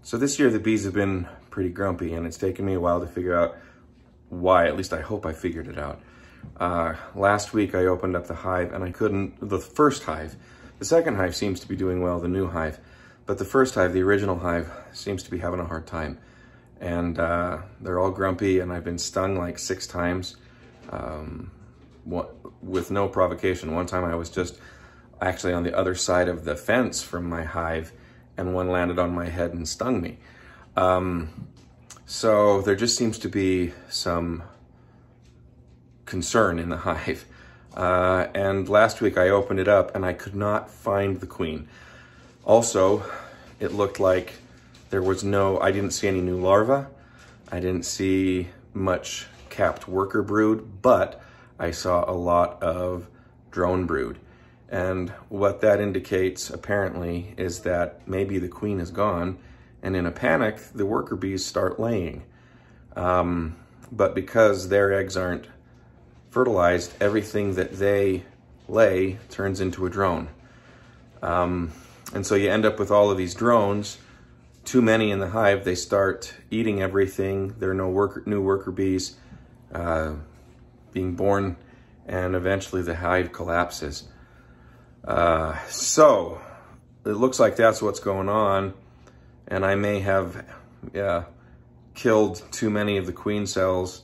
So this year the bees have been pretty grumpy, and it's taken me a while to figure out why. At least I hope I figured it out. Last week I opened up the hive and I couldn't, the first hive. The second hive seems to be doing well, the new hive. But the first hive, the original hive, seems to be having a hard time. And they're all grumpy, and I've been stung like 6 times with no provocation. One time I was just actually on the other side of the fence from my hive, and one landed on my head and stung me. So there just seems to be some concern in the hive. And last week I opened it up and I could not find the queen. Also, it looked like there was I didn't see any new larvae. I didn't see much capped worker brood, but I saw a lot of drone brood. And what that indicates, apparently, is that maybe the queen is gone, and in a panic, the worker bees start laying. But because their eggs aren't fertilized, everything that they lay turns into a drone. And so you end up with all of these drones, too many in the hive. They start eating everything. There are no new worker bees being born, and eventually the hive collapses. So it looks like that's what's going on, and I may have killed too many of the queen cells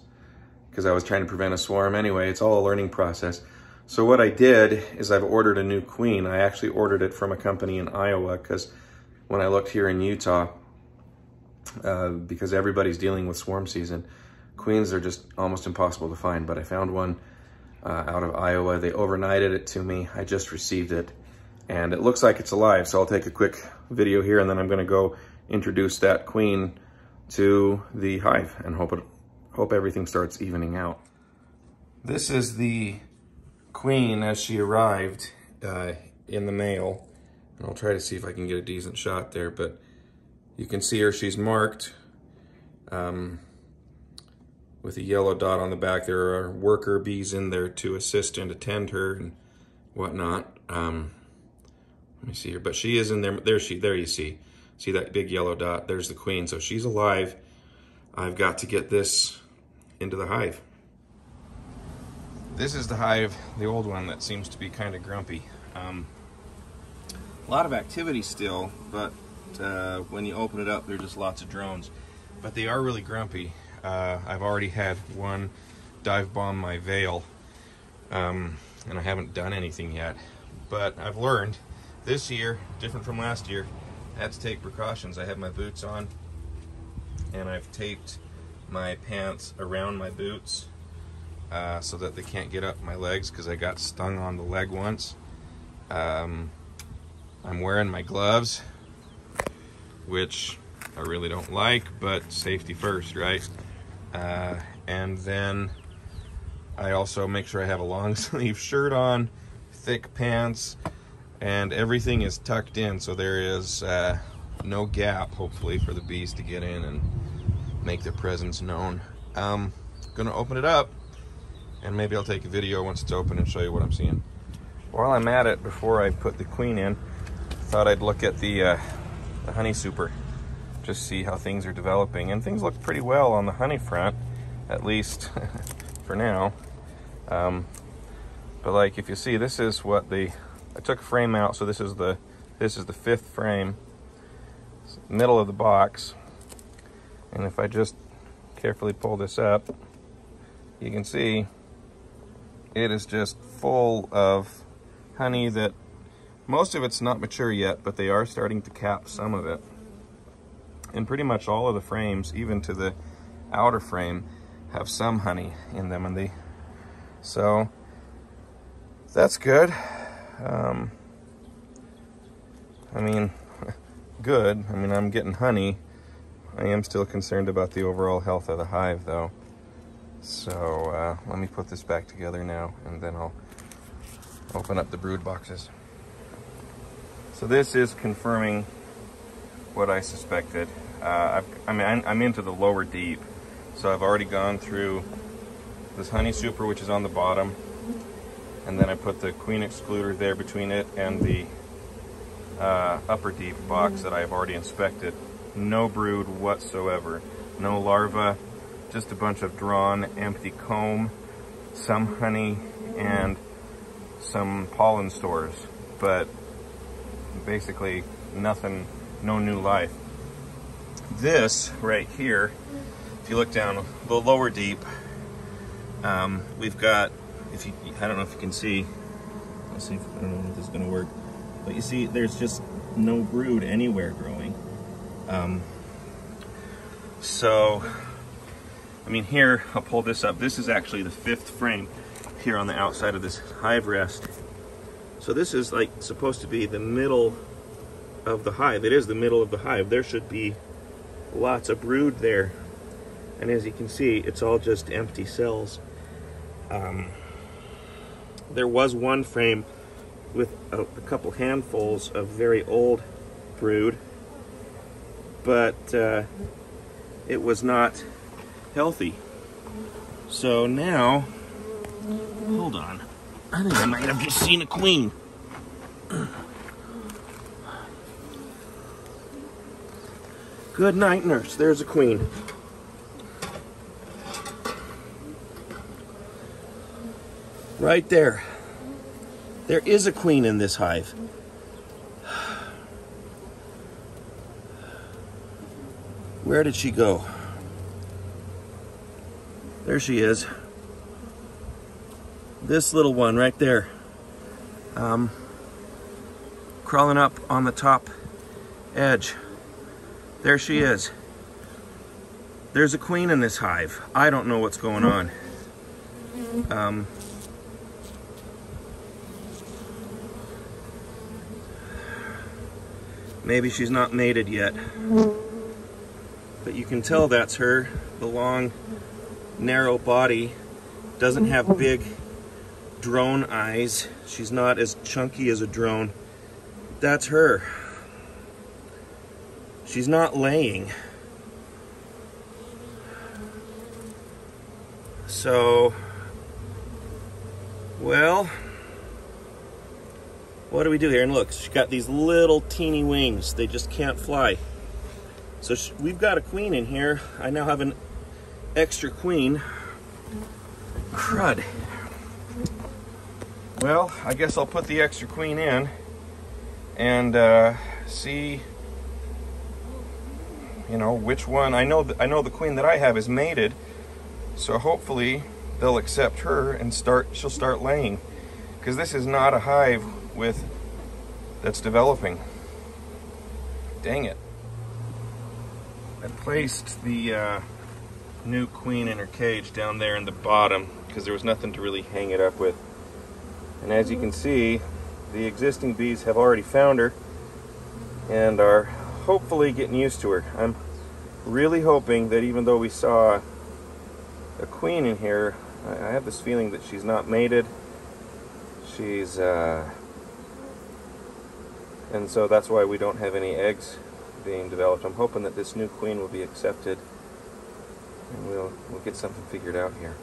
because I was trying to prevent a swarm. Anyway, it's all a learning process. So what I did is I've ordered a new queen. I actually ordered it from a company in Iowa because when I looked here in Utah, because everybody's dealing with swarm season, queens are just almost impossible to find. But I found one out of Iowa. They overnighted it to me. I just received it, and it looks like it's alive. So I'll take a quick video here, and then I'm going to go introduce that queen to the hive and hope everything starts evening out. This is the queen as she arrived in the mail, and I'll try to see if I can get a decent shot there, but you can see her. She's marked with a yellow dot on the back. There are worker bees in there to assist and attend her and whatnot. Let me see her, but she is in there. There you see that big yellow dot. There's the queen, so she's alive. I've got to get this into the hive. This is the hive, the old one, that seems to be kind of grumpy. A lot of activity still, but when you open it up, there's just lots of drones. But they are really grumpy. I've already had one dive bomb my veil, and I haven't done anything yet. But I've learned this year, different from last year, I had to take precautions. I have my boots on, and I've taped my pants around my boots so that they can't get up my legs, because I got stung on the leg once. I'm wearing my gloves, which I really don't like, but safety first, right? And then I also make sure I have a long sleeve shirt on, thick pants, and everything is tucked in, so there is no gap, hopefully, for the bees to get in and make their presence known. I'm gonna open it up, and maybe I'll take a video once it's open and show you what I'm seeing. While I'm at it, before I put the queen in, I thought I'd look at the honey super, just see how things are developing. And things look pretty well on the honey front, at least for now. But like, if you see, this is what I took a frame out, so this is the 5th frame, middle of the box. And if I just carefully pull this up, you can see it is just full of honey that most of it's not mature yet, but they are starting to cap some of it. And pretty much all of the frames, even to the outer frame, have some honey in them, and so that's good. I mean, good. I mean, I'm getting honey. I am still concerned about the overall health of the hive, though. So let me put this back together now, and then I'll open up the brood boxes. So this is confirming what I suspected. I'm into the lower deep, so I've already gone through this honey super, which is on the bottom, and then I put the queen excluder there between it and the upper deep box that I've already inspected. no brood whatsoever. No larva, just a bunch of drawn empty comb, some honey, and some pollen stores, but basically nothing, no new life. This right here, if you look down a little lower deep, we've got, I don't know if you can see, let's see if, I don't know if this is going to work, but you see there's just no brood anywhere growing. So, I mean, here, I'll pull this up. This is actually the 5th frame here on the outside of this hive rest. So this is like supposed to be the middle of the hive. It is the middle of the hive. There should be lots of brood there. And as you can see, it's all just empty cells. There was one frame with a couple handfuls of very old brood, but it was not healthy. So now, hold on, I think I might have just seen a queen. Good night, nurse. There's a queen. Right there. There is a queen in this hive. Where did she go? There she is. This little one right there. Crawling up on the top edge. There she is. There's a queen in this hive. I don't know what's going on. Maybe she's not mated yet. But you can tell that's her. The long, narrow body. Doesn't have big drone eyes. She's not as chunky as a drone. That's her. She's not laying. So, well, what do we do here? And look, she's got these little teeny wings. They just can't fly. So we've got a queen in here. I now have an extra queen. Crud. Well, I guess I'll put the extra queen in and see, you know, which one. I know the queen that I have is mated, so hopefully they'll accept her and she'll start laying, because this is not a hive that's developing. Dang it. I placed the new queen in her cage down there in the bottom because there was nothing to really hang it up with. And as you can see, the existing bees have already found her and are hopefully getting used to her. I'm really hoping that even though we saw a queen in here, I have this feeling that she's not mated. She's and so that's why we don't have any eggs being developed. I'm hoping that this new queen will be accepted and we'll get something figured out here.